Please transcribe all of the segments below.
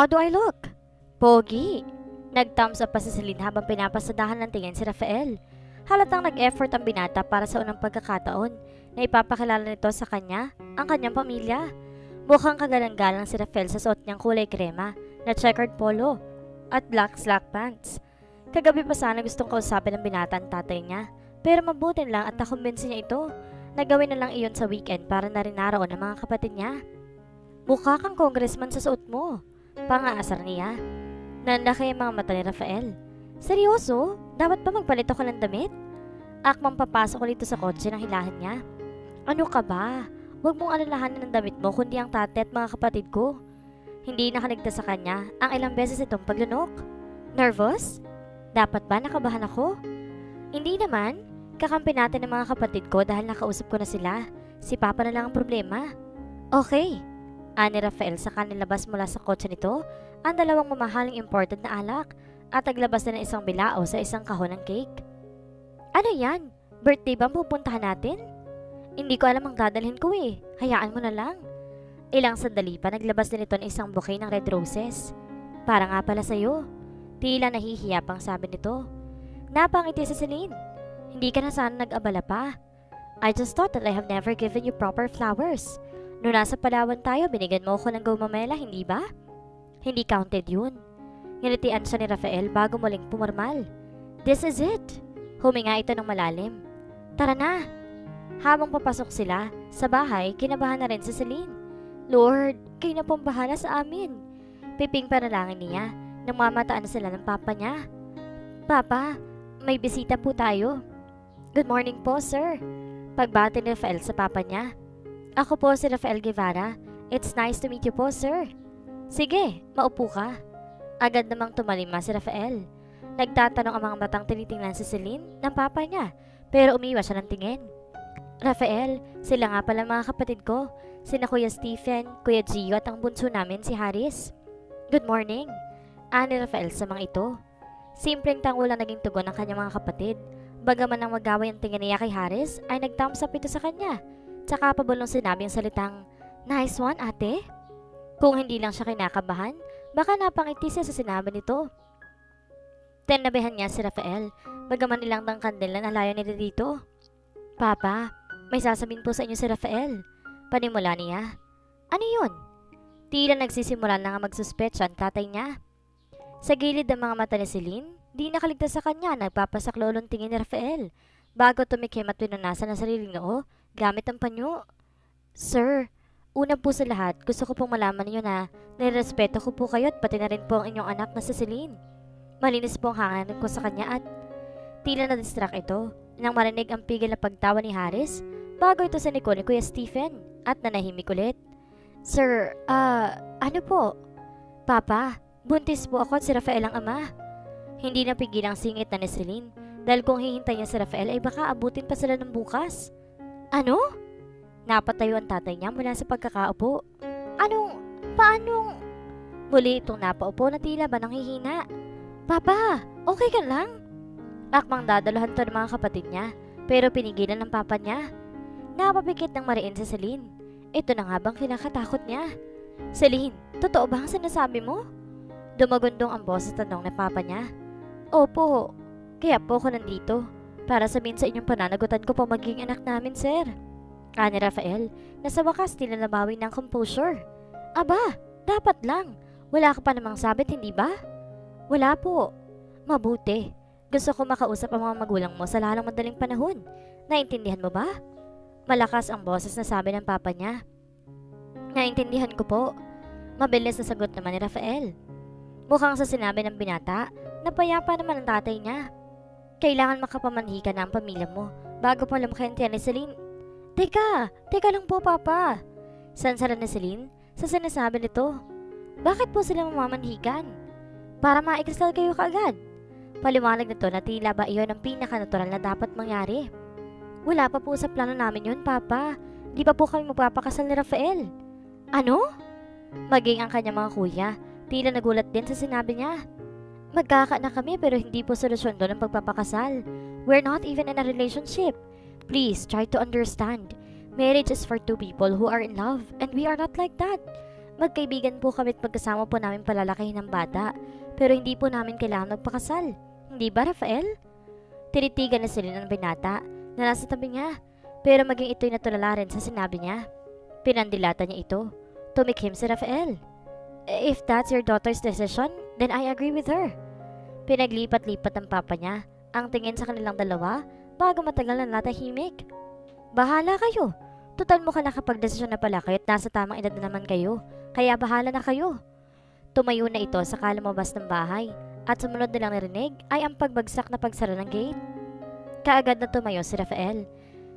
How do I look? Pogi. Nag-thumbs up pa si Celine habang pinapasadahan ng tingin si Rafael. Halatang nag-effort ang binata para sa unang pagkakataon na ipapakilala nito sa kanya ang kanyang pamilya. Mukhang kagalang-galang si Rafael sa suot niyang kulay krema na checkered polo at black slack pants. Kagabi pa sana gustong kausapin ng binata ang tatay niya, pero mabuti lang at nakumbinsi niya ito. Nagawin na lang iyon sa weekend para na rin naroon ang mga kapatid niya. Mukha kang congressman sa suot mo. Pangaasar niya. Nanlaki ang mga mata ni Rafael. Seryoso? Dapat ba magpalit ako ng damit? Akmang papasok ulit sa kotse ng hilahan niya. Ano ka ba? Huwag mong alalahanin ng damit mo kundi ang tate at mga kapatid ko. Hindi nakaligtas sa kanya ang ilang beses itong paglunok. Nervous? Dapat ba nakabahan ako? Hindi naman. Kakampi natin ng mga kapatid ko dahil nakausap ko na sila. Si Papa na lang ang problema. Okay. Ani Rafael saka nilabas mula sa kotse nito ang dalawang mamahaling imported na alak at naglabas na ng isang bilao sa isang kahon ng cake. Ano yan? Birthday ba pupuntahan natin? Hindi ko alam ang dadalhin ko eh. Hayaan mo na lang. Ilang sandali pa naglabas din ito ng isang bouquet ng red roses. Para nga pala sa'yo. Tila nahihiya pang sabi nito. Napangiti si Celine. Hindi ka na sana nag-abala pa. I just thought that I have never given you proper flowers. Noong nasa Palawan tayo, binigyan mo ako ng gumamela, hindi ba? Hindi counted yun. Ngilitian siya ni Rafael bago muling pumarmal. This is it. Huminga ito ng malalim. Tara na. Habang papasok sila sa bahay, kinabahan na rin si Celine. Lord, kayo na pong bahala sa amin. Piping panalangin niya nang mamataan sila ng papa niya. Papa, may bisita po tayo. Good morning po, sir. Pagbati ni Rafael sa papa niya. Ako po si Rafael Guevara. It's nice to meet you po, sir. Sige, maupo ka. Agad namang tumalima si Rafael. Nagtatanong ang mga matang tinitingnan si Celine ng papa niya, pero umiwas siya ng tingin. Rafael, sila nga pala mga kapatid ko. Sina Kuya Stephen, Kuya Gio at ang bunso namin si Haris. Good morning. Ani Rafael sa mga ito. Simpleng tango lang naging tugon ng kanyang mga kapatid. Bagaman ang magaway ang tingin niya kay Haris, ay nag-thumbs up ito sa kanya. Tsaka pabulong sinabi ang salitang, Nice one, ate. Kung hindi lang siya kinakabahan, baka napangiti siya sa sinabi nito. Tinabihan niya si Rafael, bagaman nilang ng kandila na layo nila dito. Papa, may sasabihin po sa inyo si Rafael. Panimula niya. Ano yun? Tila nagsisimula na nga magsuspetsa ang tatay niya. Sa gilid ng mga mata ni Celine, di nakaligtas sa kanya nagpapasaklolong tingin ni Rafael. Bago tumikim at pinunasan ang sariling noo, gamit ang panyo. Sir, una po sa lahat, gusto ko pong malaman niyo na nirespeto ko po kayo at pati na rin po ang inyong anak na si Celine. Malinis po ang hanganan ko sa kanya at tila na-distract ito nang marinig ang pigil na pagtawa ni Haris bago ito sa likod ni Kuya Stephen at nanahimik ulit. Sir, ano po? Papa, buntis po ako at si Rafael ang ama. Hindi napigil ang singit na ni Celine dahil kung hihintay niya si Rafael ay baka abutin pa sila ng bukas. Ano? Napatayo ang tatay niya mula sa pagkakaupo. Paanong? Muli itong napaupo na tila ba nanghihina. Papa, okay ka lang? Akmang dadalahan to ng mga kapatid niya, pero pinigilan ng papa niya. Napapikit ng mariin si Celine. Ito na nga bang kinakatakot niya? Celine, totoo ba ang sinasabi mo? Dumagundong ang boses tanong ng papa niya. Opo, kaya po ako nandito. Para sabihin sa inyong pananagutan ko pa magiging anak namin, sir. Ani Rafael, na sa wakas tila nabawi ng composure. Aba, dapat lang. Wala ka pa namang sabit, hindi ba? Wala po. Mabuti. Gusto ko makausap ang mga magulang mo sa lalong madaling panahon. Naintindihan mo ba? Malakas ang boses na sabi ng papa niya. Naintindihan ko po. Mabilis na sagot naman ni Rafael. Mukhang sa sinabi ng binata, napayapa naman ang tatay niya. Kailangan makapamanhi ka na ang pamilya mo bago pa lumaki ang tiyan ni Celine. Teka lang po, Papa. Sansaran ni Celine sa sinasabi nito. Bakit po sila mamamanhikan? Para maikristal kayo kaagad. Paliwanag nito na tila ba iyon ang pinaka-natural na dapat mangyari. Wala pa po sa plano namin yun, Papa. Di pa po kami magpapakasal ni Rafael. Ano? Maging ang kanyang mga kuya, tila nagulat din sa sinabi niya. Magkakaanak kami pero hindi po solusyon doon ang pagpapakasal. We're not even in a relationship. Please try to understand. Marriage is for two people who are in love and we are not like that. Magkaibigan po kami at magkasama po namin palalakihin ng bata. Pero hindi po namin kailangan magpakasal. Hindi ba, Rafael? Tinitigan na sila ng binata na nasa tabi niya. Pero maging ito'y natulala rin sa sinabi niya. Pinandilata niya ito. Tumikhim si Rafael. If that's your daughter's decision, then I agree with her. Pinaglipat-lipat ng papa niya ang tingin sa kanilang dalawa bago matagal na natahimik. Bahala kayo. Tutal mo ka nakapagdesisyon na pala kayo at nasa tamang edad na naman kayo. Kaya bahala na kayo. Tumayo na ito sa lumabas ng bahay at sumunod nilang narinig ay ang pagbagsak na pagsara ng gate. Kaagad na tumayo si Rafael.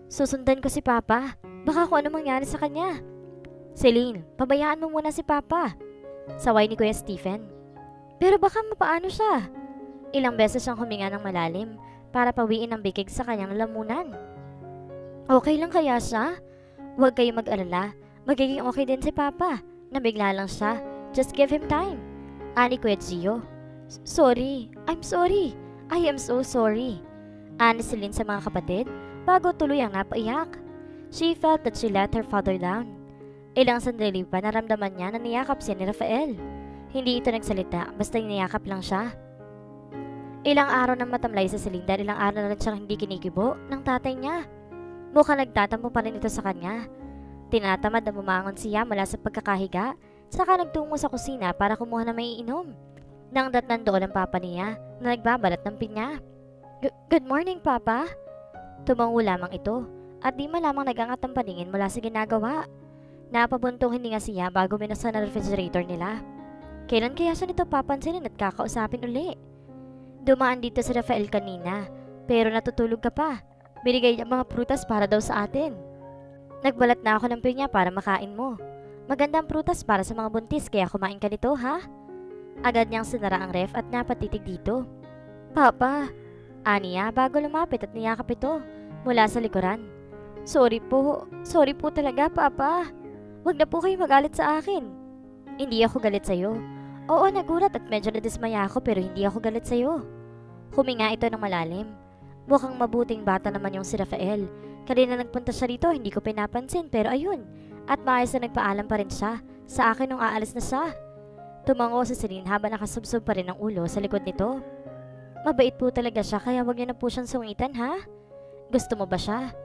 Susundan ko si Papa. Baka kung ano mangyari sa kanya. Celine, pabayaan mo muna si Papa. Saway ni Kuya Stephen. Pero baka mapaano siya. Ilang beses siyang huminga ng malalim para pawiin ang bikig sa kanyang lalamunan. Okay lang kaya siya? Huwag kayo mag-alala. Magiging okay din si Papa. Nabigla lang siya. Just give him time. Ani Kuya Gio. Sorry. I'm sorry. I am so sorry. Ani Celine sa mga kapatid bago tuloy ang napaiyak. She felt that she let her father down. Ilang sandali pa naramdaman niya na niyakap siya ni Rafael. Hindi ito nagsalita, basta niyakap lang siya. Ilang araw nang matamlay sa Celine dahil ilang araw na rin siyang hindi kinikibo ng tatay niya. Mukhang nagtatampo pa rin ito sa kanya. Tinatamad na bumangon siya mula sa pagkakahiga, saka nagtungo sa kusina para kumuha na maiinom. Nang datnan doon ang papa niya na nagbabalat ng pinya. Good morning, Papa. Tumango lamang ito at di malamang nagangat ang paningin mula sa ginagawa. Napabuntong hininga siya bago minasan ang refrigerator nila. Kailan kaya siya nito papansinin at kakausapin uli? Dumaan dito si Rafael kanina, pero natutulog ka pa. Binigay niya mga prutas para daw sa atin. Nagbalat na ako ng pinya para makain mo. Magandang prutas para sa mga buntis kaya kumain ka nito, ha? Agad niyang sinara ang ref at napatitig dito. Papa, aniya bago lumapit at niyakap ito mula sa likuran. Sorry po talaga, Papa. Huwag na po kayo magalit sa akin. Hindi ako galit sa'yo. Oo, nagulat at medyo nadismaya ako pero hindi ako galit sa'yo. Huminga ito ng malalim. Mukhang mabuting bata naman yung si Rafael. Kanina nagpunta siya rito, hindi ko pinapansin pero ayun. At maayos na nagpaalam pa rin siya sa akin nung aalis na siya. Tumango si Celine habang nakasubsob pa rin ang ulo sa likod nito. Mabait po talaga siya kaya wag niyo na po siyang sungitan, ha? Gusto mo ba siya?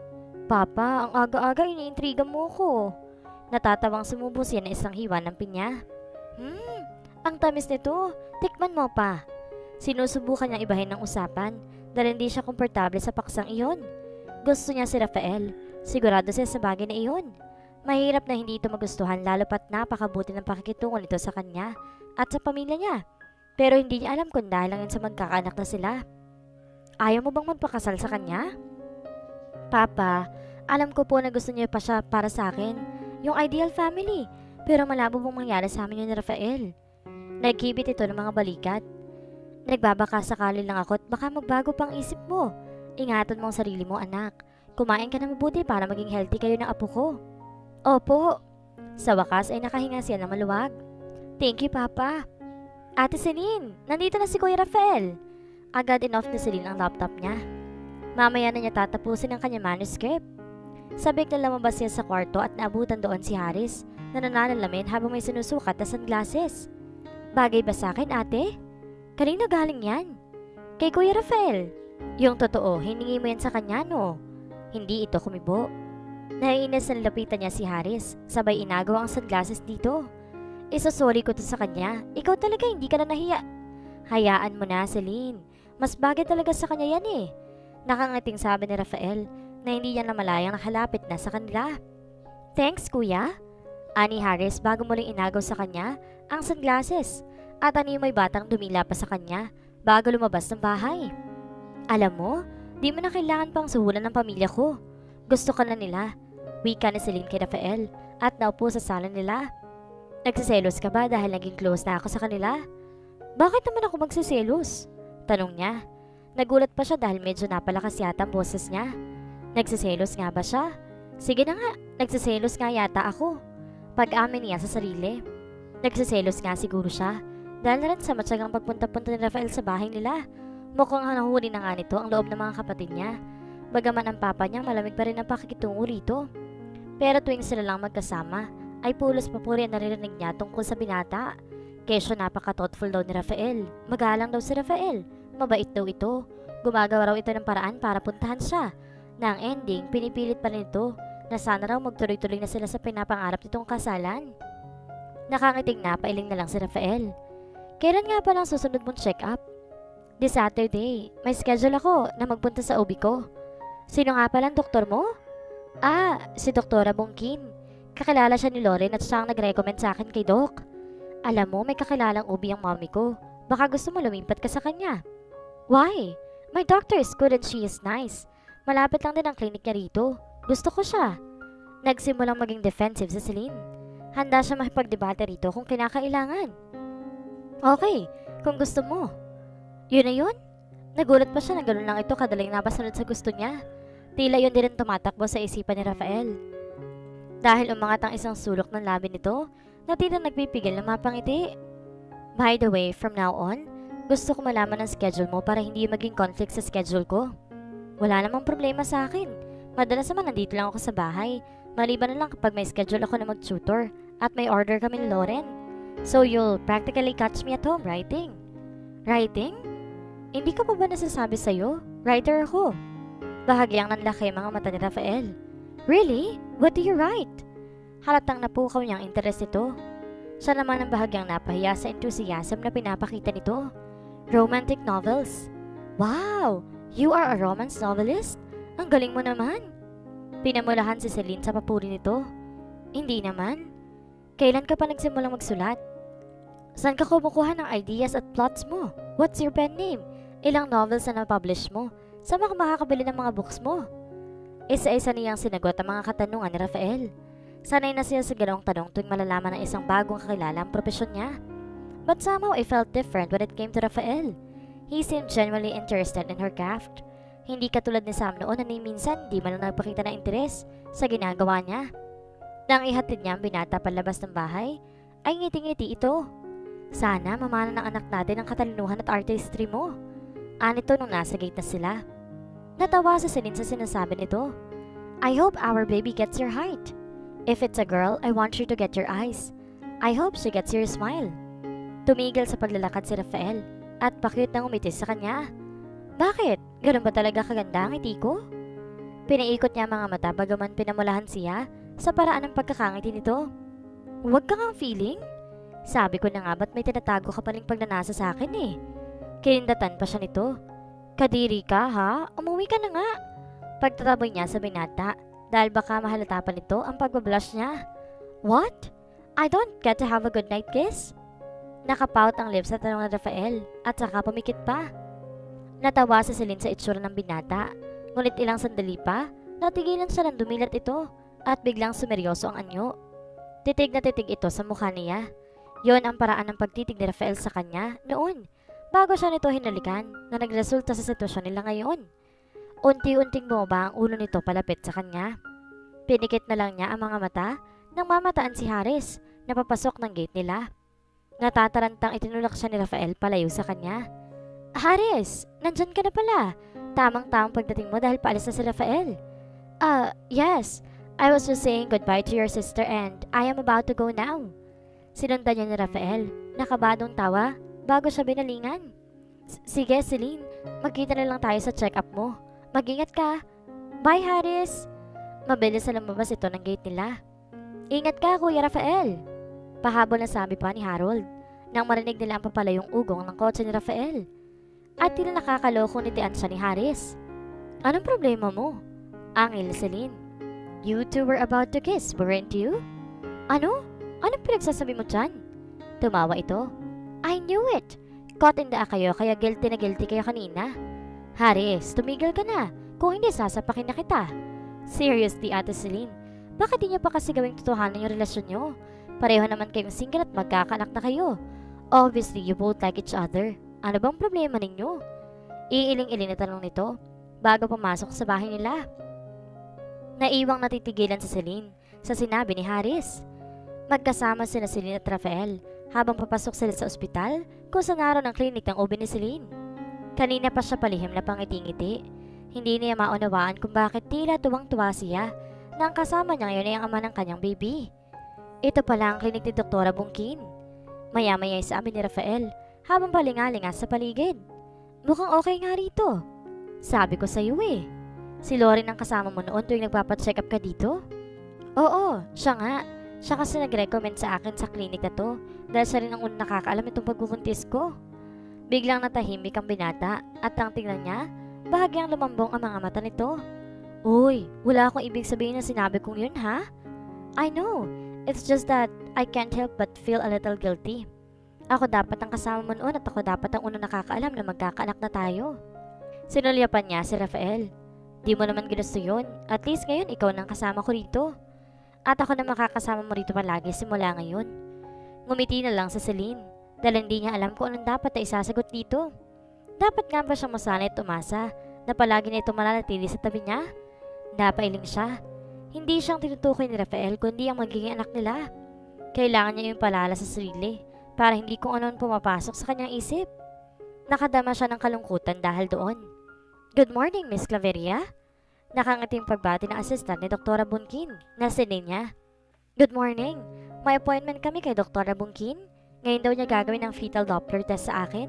Papa, ang aga-aga iniintriga mo ko. Natatawang sumubo siya na isang hiwa ng pinya. Ang tamis nito. Tikman mo pa. Sinusubukan niyang ibahin ng usapan dahil hindi siya komportable sa paksang iyon. Gusto niya si Rafael. Sigurado siya sa bagay na iyon. Mahirap na hindi ito magustuhan lalo pat napakabuti ng pakikitungo nito sa kanya at sa pamilya niya. Pero hindi niya alam kung dahil lang yun sa magkakaanak na sila. Ayaw mo bang magpakasal sa kanya? Papa, alam ko po na gusto niyo pa siya para sa akin. Yung ideal family. Pero malabo pong mangyari sa amin yun ni Rafael. Nagkibit ito ng mga balikat. Nagbabaka sakali lang ako at baka magbago pang isip mo. Ingatan mo ang sarili mo, anak. Kumain ka na mabuti para maging healthy kayo ng apo ko. Opo. Sa wakas ay nakahinga siya ng maluwag. Thank you, Papa. Ate Celine, nandito na si Kuya Rafael. Agad in-off ni Celine ang laptop niya. Mamaya na niya tatapusin ang kanyang manuscript. Sabik na lumabas siya sa kwarto at naabutan doon si Haris na nananalamin habang may sinusukat na sunglasses. Bagay ba sa akin, ate? Kanino galing yan? Kay Kuya Rafael. Yung totoo, hiningi mo yan sa kanya, no? Hindi ito kumibo. Naiinis na lapitan niya si Haris, sabay inagaw ang sunglasses dito. Isasorry ko to sa kanya. Ikaw talaga hindi ka na nahiya. Hayaan mo na, Celine. Mas bagay talaga sa kanya yan eh. Nakangating sabi ni Rafael na hindi niya namalayang nakalapit na sa kanila. Thanks, kuya. Ani Haris bago muling inagaw sa kanya ang sunglasses at ani may batang dumila pa sa kanya bago lumabas ng bahay. Alam mo, di mo na kailangan pang suhulan ng pamilya ko. Gusto ka na nila. Wika ni Celine kay Rafael at naupo sa sala nila. Nagsiselos ka ba dahil naging close na ako sa kanila? Bakit naman ako magsiselos? Tanong niya. Nagulat pa siya dahil medyo napalakas yata ang boses niya. Nagsiselos nga ba siya? Sige na nga, nagsiselos nga yata ako. Pag-amin niya sa sarili. Nagsiselos nga siguro siya dahil na rin sa matyagang pagpunta-punta ni Rafael sa bahay nila. Mukhang nahuli na nga nito ang loob ng mga kapatid niya. Bagaman ang papa niya malamig pa rin ang pakikitungo rito. Pero tuwing sila lang magkasama ay pulos papuri ang naririnig niya tungkol sa binata. Kesyo napaka-thoughtful daw ni Rafael. Magalang daw si Rafael. Mabait daw ito. Gumagawa raw ito ng paraan para puntahan siya. Na ang ending, pinipilit pa rin ito na sana raw magtuloy-tuloy na sila sa pinapangarap nitong kasalan. Nakangiting na, pailing na lang si Rafael. Kailan nga palang susunod mong check-up? This Saturday. May schedule ako na magpunta sa OB ko. Sino nga palang doktor mo? Si Doktora Bongkin. Kakilala siya ni Lauren at siya ang nag-recommend sa akin kay Doc. Alam mo, may kakilalang OB ang mommy ko. Baka gusto mo lumipat ka sa kanya. Why? My doctor is good and she is nice. Malapit lang din ang klinik niya rito. Gusto ko siya. Nagsimulang maging defensive si Celine. Handa siya makipagdebate rito kung kinakailangan. Okay, kung gusto mo. Yun na yun? Nagulat pa siya na gano'n lang ito kadaling napasunod sa gusto niya. Tila yun din tumatakbo sa isipan ni Rafael. Dahil umangat ang isang sulok ng labi nito, na tila nagpipigil na mapangiti. By the way, from now on, gusto ko malaman ang schedule mo para hindi maging conflict sa schedule ko. Wala namang problema sa akin. Madalas naman nandito lang ako sa bahay. Maliban na lang kapag may schedule ako na mag-tutor at may order kami ni Lauren. So you'll practically catch me at home writing. Writing? Hindi ko pa ba nasasabi sa'yo? Writer ako. Bahagyang nanlaki mga mata ni Rafael. Really? What do you write? Halatang napukaw niyang interes nito. Siya naman ang bahagyang napahiya sa enthusiasm na pinapakita nito. Romantic novels. Wow! You are a romance novelist? Ang galing mo naman. Pinamulahan si Celine sa papuri nito. Hindi naman. Kailan ka pa nagsimulang magsulat? Saan ka kumukuha ng ideas at plots mo? What's your pen name? Ilang novels na na-publish mo? Saan ka makakabili ng mga books mo? Isa-isa niyang sinagot ang mga katanungan ni Rafael. Sanay na siya sa ganong tanong tuwing malalaman ng isang bagong kakilala ang propesyon niya. But somehow it felt different when it came to Rafael. He seemed genuinely interested in her craft. Hindi katulad ni Sam noon na minsan di man lang nagpakita ng interes sa ginagawa niya. Nang ihatid niya ang binata palabas ng bahay, ay ngiti-ngiti ito. Sana mamana ng anak natin ang katalinuhan at artistry mo. Anito nung nasa gate na sila. Natawa si Celine sa sinasabi nito. I hope our baby gets your height. If it's a girl, I want her to get your eyes. I hope she gets your smile. Tumigil sa paglalakad si Rafael at pa-cute nang umitis sa kanya. Bakit? Ganun ba talaga kaganda ang ngiti ko? Pinaikot niya mga mata bagaman pinamulahan siya sa paraan ng pagkakangiti nito. Huwag kang ang feeling. Sabi ko na nga ba't may tinatago ka pa rin pagnanasa sa akin eh. Kinindatan pa siya nito. Kadiri ka ha? Umuwi ka na nga. Pagtataboy niya sa binata dahil baka mahalata pa nito ang pagbablush niya. What? I don't get to have a good night kiss? Nakapout ang lips sa tanong ni Rafael at saka pumikit pa. Natawa si Celine sa itsura ng binata. Ngunit ilang sandali pa, natigilan siya ng dumilat ito at biglang sumeryoso ang anyo. Titig na titig ito sa mukha niya. Yon ang paraan ng pagtitig ni Rafael sa kanya noon. Bago siya nito hinalikan na nagresulta sa sitwasyon nila ngayon. Unti-unting bumaba ang ulo nito palapit sa kanya. Pinikit na lang niya ang mga mata nang mamataan si Haris na papasok ng gate nila. Natatarantang itinulak siya ni Rafael palayo sa kanya. Haris, nandyan ka na pala. Tamang-tamang pagdating mo dahil paalis na si Rafael. Yes. I was just saying goodbye to your sister and I am about to go now. Sinundan niya ni Rafael. Nakabadong tawa bago siya binalingan. Sige, Celine. Magkita na lang tayo sa check-up mo. Mag-ingat ka. Bye, Haris. Mabilis na lumabas ito ng gate nila. Ingat ka, Kuya Rafael. Pahabol na sabi pa ni Harold nang marinig nila ang papalayong ugong ng kotse ni Rafael. At tila nakakaloko nitian siya ni Haris. Anong problema mo? Angil Celine. You two were about to kiss, weren't you? Ano? Anong pinagsasabi mo dyan? Tumawa ito. I knew it. Caught in the act kayo kaya guilty na guilty kayo kanina. Haris, tumigil ka na. Kung hindi, sasapakin na kita. Seriously, Ate Celine. Bakit di niyo pa kasi gawing totohanan yung relasyon niyo? Pareho naman kayong single at magkakaanak na kayo. Obviously, you both like each other. Ano bang problema ninyo? Iiling-iling na tanong nito bago pumasok sa bahay nila. Naiwang natitigilan si Celine sa sinabi ni Haris. Magkasama sina Celine at Rafael habang papasok sila sa ospital kung saan naroon ang klinik ng OB ni Celine. Kanina pa siya palihim na pangiti-ngiti. Hindi niya maunawaan kung bakit tila tuwang-tuwa siya na ang kasama niya ngayon ay ang ama ng kanyang baby. Ito pala ang klinik ni Doktora Bungkin. Maya-maya ay sabi ni Rafael habang palingalinga sa paligid. Mukhang okay nga rito. Sabi ko sa iyo eh. Si Lauren ang kasama mo noon tuwing nagpapacheck up ka dito? Oo, siya nga. Siya kasi nag-recommend sa akin sa klinik na to dahil siya rin ang unang nakakaalam itong pagbubuntis ko. Biglang natahimik ang binata at ang tingnan niya, bahagyang lumambong ang mga mata nito. Uy, wala akong ibig sabihin na sinabi kong yun ha? I know, it's just that I can't help but feel a little guilty. Ako dapat ang kasama mo noon at ako dapat ang unang nakakaalam na magkakaanak na tayo. Sinulyapan niya si Rafael. Di mo naman ginusto yun, at least ngayon ikaw nang kasama ko rito. At ako na makakasama mo rito palagi simula ngayon. Ngumiti na lang sa Celine dahil hindi niya alam kung anong dapat na isasagot dito. Dapat nga ba siyang masanay at umasa na palagi na ito mananatili sa tabi niya? Napailing siya. Hindi siyang tinutukoy ni Rafael kundi ang magiging anak nila. Kailangan niya yung palala sa sarili para hindi kung ano pumapasok sa kanyang isip. Nakadama siya ng kalungkutan dahil doon. Good morning, Miss Claveria. Nakangating pagbati ng assistant ni Dr. Bunkin na sinin niya. Good morning. May appointment kami kay Dr. Bunkin. Ngayon daw niya gagawin ng fetal Doppler test sa akin.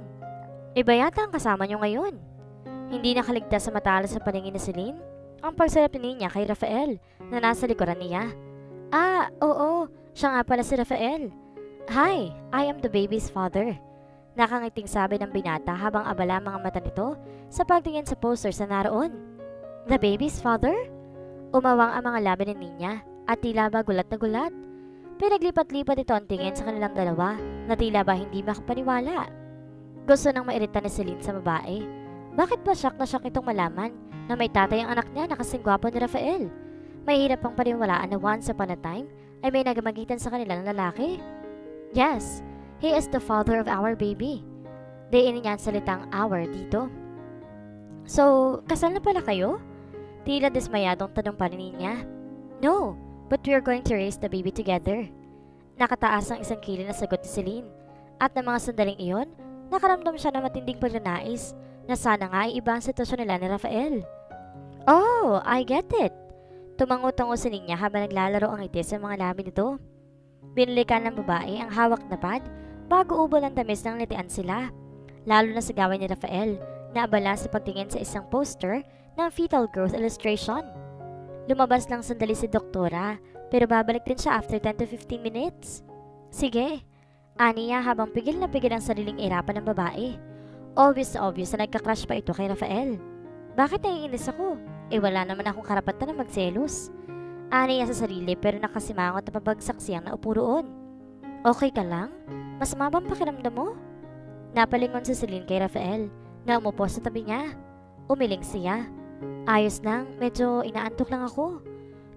Iba yata ang kasama niyo ngayon. Hindi nakaligtas sa matalas sa paningin ni Celine ang pagsalap niya kay Rafael na nasa likuran niya. Ah, oo. Siya nga pala si Rafael. Hi, I am the baby's father. Nakangiting sabi ng binata habang abala mga mata nito sa pagtingin sa posters na naroon. The baby's father? Umawang ang mga labi ni Ninya at tila ba gulat na gulat. Pinaglipat-lipat ito ang tingin sa kanilang dalawa na tila ba hindi makapaniwala. Gusto nang mairita ni Celine sa babae. Bakit ba shock na shock itong malaman na may tatay ang anak niya na kasing gwapo ni Rafael? Mahirap pang paniwalaan na once upon a time ay may nagamagitan sa kanila ng lalaki. Yes, he is the father of our baby. Diin niya ang salitang our dito. So, kasal na pala kayo? Tila dismayadong tanong pa ni Ninya. No, but we are going to raise the baby together. Nakataas ang isang kili na sagot ni Celine. At ng mga sandaling iyon, nakaramdam siya ng matinding pagnanais na sana nga ay iba ang sitwasyon nila ni Rafael. Oh, I get it. Tumango-tango si Ninya habang naglalaro ang ngiti sa mga labi nito. Binalikan ng babae ang hawak na pad bago ubol ang tamis ng ngitian sila. Lalo na sa gawin ni Rafael na abala sa pagtingin sa isang poster ng fetal growth illustration. Lumabas lang sandali si Doktora pero babalik din siya after 10 to 15 minutes. Sige, aniya habang pigil na pigil ang sariling irapan ng babae. Obvious na nagka-crush pa ito kay Rafael. Bakit naiinis ako? Wala naman akong karapatan na magselos. Aniya sa sarili pero nakasimangot na pabagsak siyang naupo roon. Okay ka lang? Masama bang pakiramdam mo? Napalingon si Celine kay Rafael na umupo sa tabi niya. Umiling siya. Ayos lang, medyo inaantok lang ako.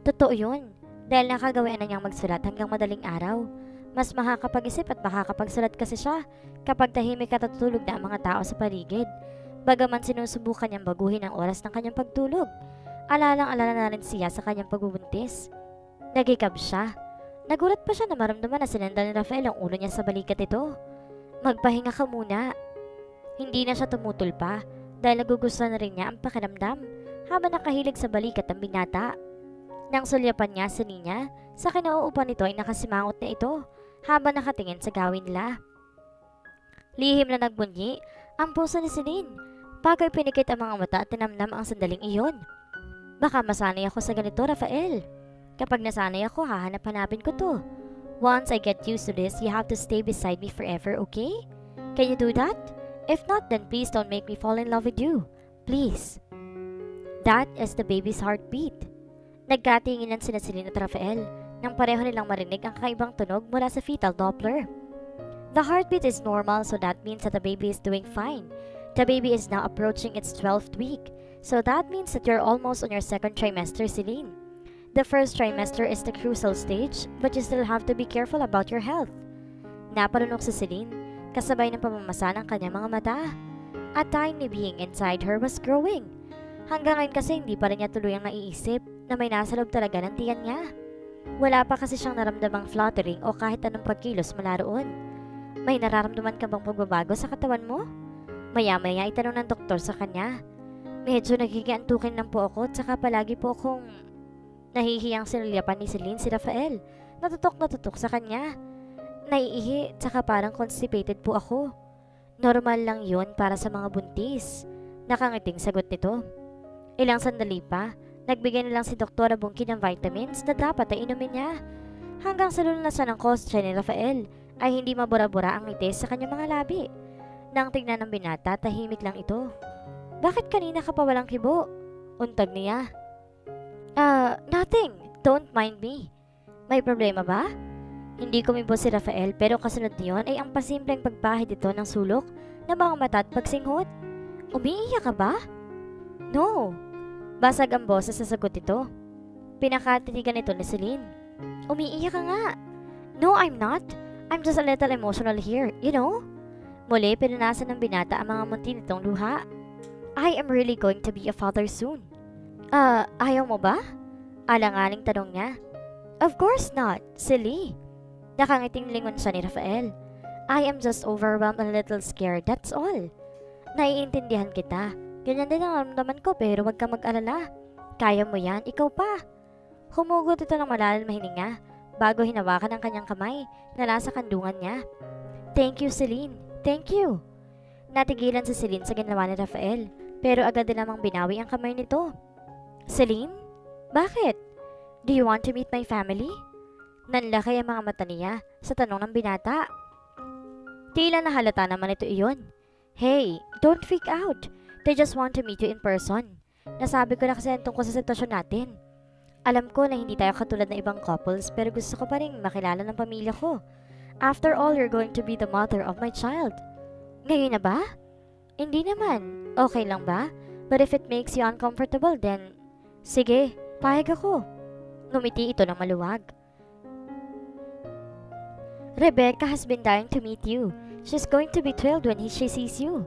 Totoo yun, dahil nakagawian na niyang magsulat hanggang madaling araw. Mas makakapag-isip at makakapagsulat kasi siya kapag tahimik at tutulog na ang mga tao sa paligid. Bagaman sinusubukan niyang baguhin ang oras ng kanyang pagtulog. Alalang-alala na rin siya sa kanyang pagbubuntis. Nagikab siya. Nagulat pa siya na maramdaman na sinandal ni Rafael ang ulo niya sa balikat ito. Magpahinga ka muna. Hindi na siya tumutol pa dahil nagugustuhan na rin niya ang pakiramdam habang nakahilig sa balikat ng binata. Nang sulyapan niya si Ninya, sa kinauupan nito ay nakasimangot na ito habang nakatingin sa gawin nila. Lihim na nagbunyi ang puso ni Celine. Bagay pinikit ang mga mata at tinamnam ang sandaling iyon. Baka masanay ako sa ganito, Rafael. Kapag nasanay ako, hahanap-hanapin ko to. Once I get used to this, you have to stay beside me forever, okay? Can you do that? If not, then please don't make me fall in love with you. Please. That is the baby's heartbeat. Nagkatinginan sina Celine at Rafael nang pareho nilang marinig ang kakaibang tunog mula sa fetal Doppler. The heartbeat is normal, so that means that the baby is doing fine. The baby is now approaching its 12th week. So that means that you're almost on your second trimester, Celine. The first trimester is the crucial stage, but you still have to be careful about your health. Naparunok si Celine, kasabay ng pamamasa ng kanyang mga mata. A tiny being inside her was growing. Hanggang ngayon kasi hindi pa rin niya tuluyang naiisip na may nasa loob talaga ng tiyan niya. Wala pa kasi siyang naramdamang fluttering o kahit anong pagkilos mula roon. May nararamdaman ka bang pagbabago sa katawan mo? Maya-maya itanong ng doktor sa kanya. Medyo nagigiantukin lang po ako at saka palagi po akong nahihiyang sinulyapan ni Celine si Rafael na tutok sa kanya. Naiihi, tsaka parang constipated po ako. Normal lang yun para sa mga buntis. Nakangiting sagot nito. Ilang sandali pa, nagbigay na lang si Doktora Bungki ng vitamins na dapat ay inumin niya. Hanggang sa lunasan ng kostya ni Rafael ay hindi mabura-bura ang ngiti sa kanyang mga labi. Nang tignan ng binata, tahimik lang ito. Bakit kanina ka pa walang kibo? Untag niya. Nothing. Don't mind me. May problema ba? Hindi kumibo si Rafael pero kasunod niyon ay ang pasimpleng pagpahid ito ng sulok na mga mata at pagsinghot. Umiiyak ka ba? No. Basag ang boses sa sagot ito. Pinakatitigan ito ni Celine. Umiiyak ka nga. No, I'm not. I'm just a little emotional here, you know? Muli, pinanasan ng binata ang mga munti nitong luha. I am really going to be a father soon. Ayaw mo ba? Alang-aling tanong niya. Of course not, silly. Nakangiting lingon siya ni Rafael. I am just overwhelmed and a little scared, that's all. Naiintindihan kita. Ganyan din ang naramdaman ko pero wag ka mag-alala. Kaya mo yan, ikaw pa. Humugot ito ng malalim na hininga bago hinawakan ang kanyang kamay na nasa kandungan niya. Thank you, Celine. Thank you. Natigilan si Celine sa ginawa ni Rafael pero agad din namang binawi ang kamay nito. Celine? Bakit? Do you want to meet my family? Nanlaki ang mga mata niya sa tanong ng binata. Tila nahalata naman ito iyon. Hey, don't freak out. They just want to meet you in person. Nasabi ko na kasi tungkol sa sitwasyon natin. Alam ko na hindi tayo katulad ng ibang couples pero gusto ko pa rin makilala ng pamilya ko. After all, you're going to be the mother of my child. Ngayon na ba? Hindi naman. Okay lang ba? But if it makes you uncomfortable, then... Sige, pahig ako. Ngumiti ito ng maluwag. Rebecca has been dying to meet you. She's going to be thrilled when she sees you.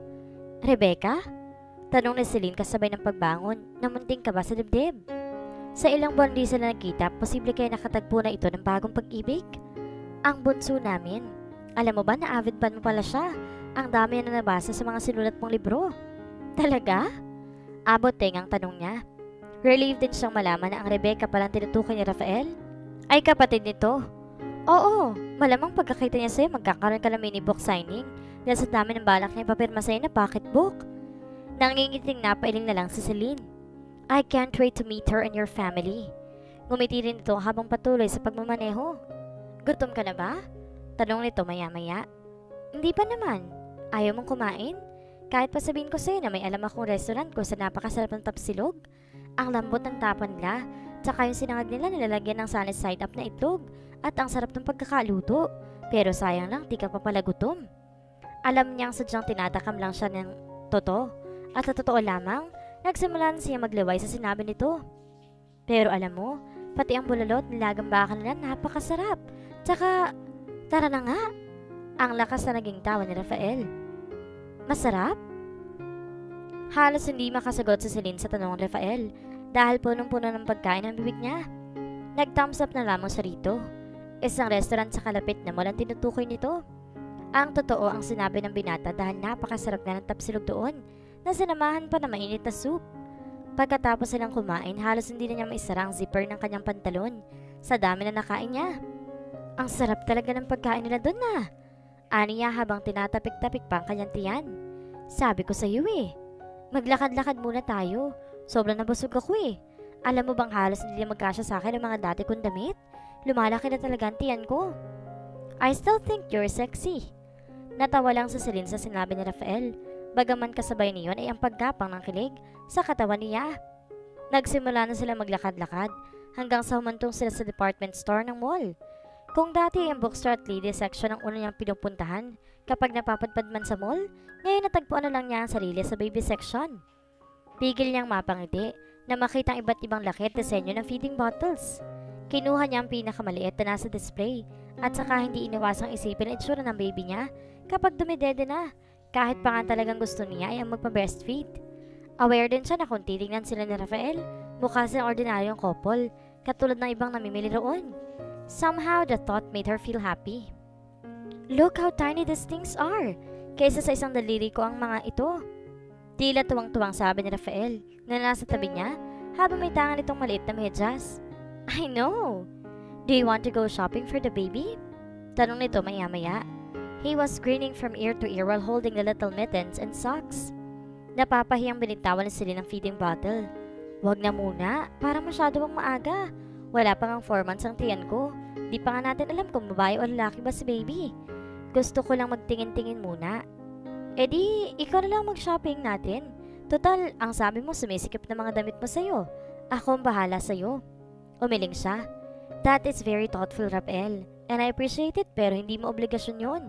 Rebecca? Tanong ni Celine kasabay ng pagbangon. Namunting ka ba sa dibdib? Sa ilang buwan di sila nagkita, posible kaya nakatagpo na ito ng bagong pag-ibig? Ang bunso namin. Alam mo ba na avid fan mo pala siya? Ang dami na nabasa sa mga sinulat mong libro. Talaga? Abot ang tanong niya. Relieved din siyang malaman na ang Rebecca palang tinutukoy ni Rafael ay kapatid nito. Oo, malamang pagkakita niya sa'yo magkakaroon ka ng mini book signing dahil sa dami ng balak niya papirma sa'yo na pocketbook. Nangingiting napailing na lang si Celine. I can't wait to meet her and your family. Ngumiti rin ito habang patuloy sa pagmamaneho. Gutom ka na ba? Tanong nito maya-maya. Hindi pa naman. Ayaw mong kumain? Kahit pa sabihin ko sa'yo na may alam akong restaurant ko sa napakasarap ng tapsilog. Ang lambot ng tapa nila, tsaka yung sinangag nila nilalagyan ng sunny side up na itlog at ang sarap ng pagkakaluto. Pero sayang lang, di ka pa pala gutom. Alam niyang sadyang tinatakam lang siya ng totoo. At sa totoo lamang, nagsimula na siya magliway sa sinabi nito. Pero alam mo, pati ang bulalo at nilagang baka nila napakasarap. Tsaka, tara na nga. Ang lakas na naging tawa ni Rafael. Masarap? Halos hindi makasagot si Celine sa tanong ng Rafael dahil punong-puno ng pagkain ang bibig niya. Nag-thumbs up na lamang siya rito. Isang restaurant sa kalapit na mall ang tinutukoy nito. Ang totoo ang sinabi ng binata dahil napakasarap nga ng tapsilog doon na sinamahan pa na mainit na soup. Pagkatapos silang kumain, halos hindi na niya maisara ang zipper ng kanyang pantalon sa dami na nakain niya. Ang sarap talaga ng pagkain nila doon na. Ani niya habang tinatapik-tapik pa ang kanyang tiyan. Sabi ko sa iyo maglakad-lakad muna tayo. Sobrang nabusog ako Alam mo bang halos hindi magkasya sa akin ang mga dati kong damit? Lumalaki na talaga ang tiyan ko. I still think you're sexy. Natawa lang si Celine sa sinabi ni Rafael. Bagaman kasabay niyon ay ang paggapang ng kilig sa katawan niya. Nagsimula na sila maglakad-lakad hanggang sa humantong sila sa department store ng mall. Kung dati ay ang bookstore at ladies section ang una niyang pinupuntahan kapag napapadpad man sa mall, ngayon natagpuan na lang niya ang sarili sa baby section. Pigil niyang mapangiti na makita ang iba't ibang laki at disenyo ng feeding bottles. Kinuha niya ang pinakamaliit na nasa display at saka hindi iniwasang isipin ang itsura ng baby niya kapag dumidede na. Kahit pa nga talagang gusto niya ay ang magpa-breastfeed. Aware din siya na kung titignan sila ni Rafael, mukha silang ordinaryong couple, katulad ng ibang namimili roon. Somehow, the thought made her feel happy. Look how tiny these things are! Kaysa sa isang daliri ko ang mga ito. Tila tuwang-tuwang sabi ni Rafael na nasa tabi niya habang may tangan itong maliit na medyas. I know! Do you want to go shopping for the baby? Tanong nito maya-maya. He was grinning from ear to ear while holding the little mittens and socks. Napapahiyang binitawan ni Celine ang feeding bottle. Wag na muna, parang masyado pang maaga. Wala pa ngang 4 months ang tiyan ko. Di pa nga natin alam kung babae o lalaki ba si baby. Gusto ko lang magtingin-tingin muna. E di, ikaw na lang mag-shopping natin. Total, ang sabi mo sumisikip na mga damit mo sa'yo. Ako ang bahala sa'yo. Umiling siya. That is very thoughtful, Rafael. And I appreciate it pero hindi mo obligasyon yun.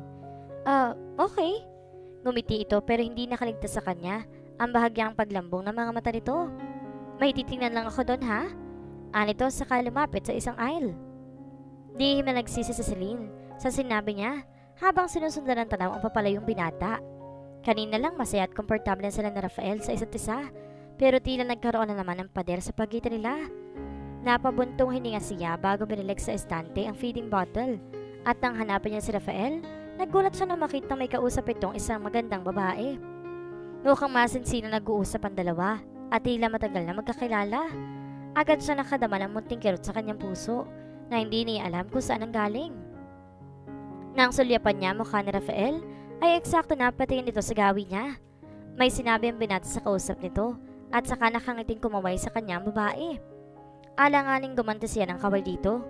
Okay. Ngumiti ito pero hindi nakaligtas sa kanya ang bahagyang paglambong ng mga mata nito. May titingnan lang ako doon ha? Anito saka lumapit sa isang aisle. Di na nagsisi sa Celine sa sinabi niya habang sinusundan ng tanaw ang papalayong binata. Kanina lang masaya at komportable sila na Rafael sa isa't isa pero tila nagkaroon na naman ng pader sa pagitan nila. Napabuntong hininga siya bago binilig sa estante ang feeding bottle at nang hanapin niya si Rafael, nagulat siya na makita may kausap itong isang magandang babae. Mukhang masinsinan nag-uusap ang dalawa at tila matagal na magkakilala. Agad siya nakadama ng munting kirot sa kanyang puso na hindi niya alam kung saan ang galing. Nang sulyapan niya mukha ni Rafael, ay eksakto na patingin nito sa gawi niya. May sinabi ang binata sa kausap nito at saka nakangiting kumaway sa kanyang babae. Alanganing gumanti siya ng kaway dito.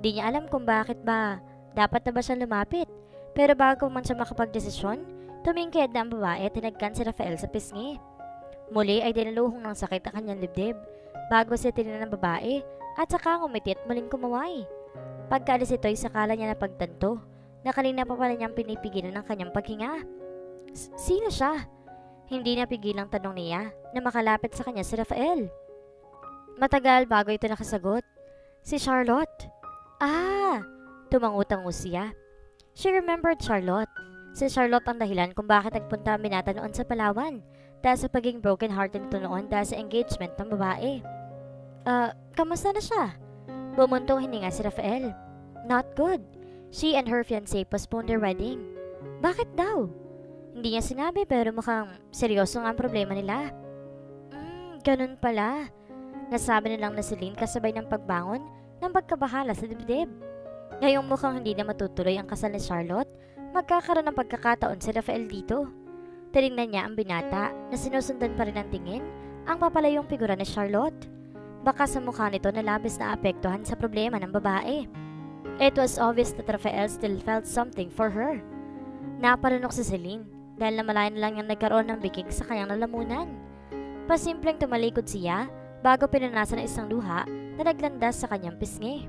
Di niya alam kung bakit ba dapat na ba siya lumapit. Pero bago man siya makapagdesisyon, tumingkad na ang babae at tinagkan si Rafael sa pisngi. Muli ay dinaluhong ng sakit ang kanyang dibdib bago siya tinignan ng babae at saka ngumiti at muling kumaway. Pagkaalis ito ay sakala niya na pagtanto na kanina pa pala niyang pinipigilan ng kanyang paghinga. Sino siya? Hindi napigilang tanong niya na makalapit sa kanya si Rafael. Matagal bago ito nakasagot. Si Charlotte. Tumangutang siya. She remembered Charlotte. Si Charlotte ang dahilan kung bakit nagpunta ang binata noon sa Palawan dahil sa pagiging broken hearted nito noon dahil sa engagement ng babae. Kamusta na siya? Bumuntong hininga si Rafael. Not good. She and her fiancé postponed their wedding. Bakit daw? Hindi niya sinabi pero mukhang seryoso nga ang problema nila. Ganun pala. Nasabi na lang na Celine kasabay ng pagbangon ng pagkabahala sa dibdib. Ngayong mukhang hindi na matutuloy ang kasal ni Charlotte, magkakaroon ng pagkakataon si Rafael dito. Tinignan niya ang binata na sinusundan pa rin ng tingin ang papalayong figura ni Charlotte. Baka sa mukha nito na labis na apektuhan sa problema ng babae. It was obvious that Rafael still felt something for her. Naparunok si Celine dahil namalayan na lang niyang nagkaroon ng bikig sa kanyang lalamunan. Pasimpleng tumalikod siya bago pinanasan ng isang luha na naglandas sa kanyang pisngi.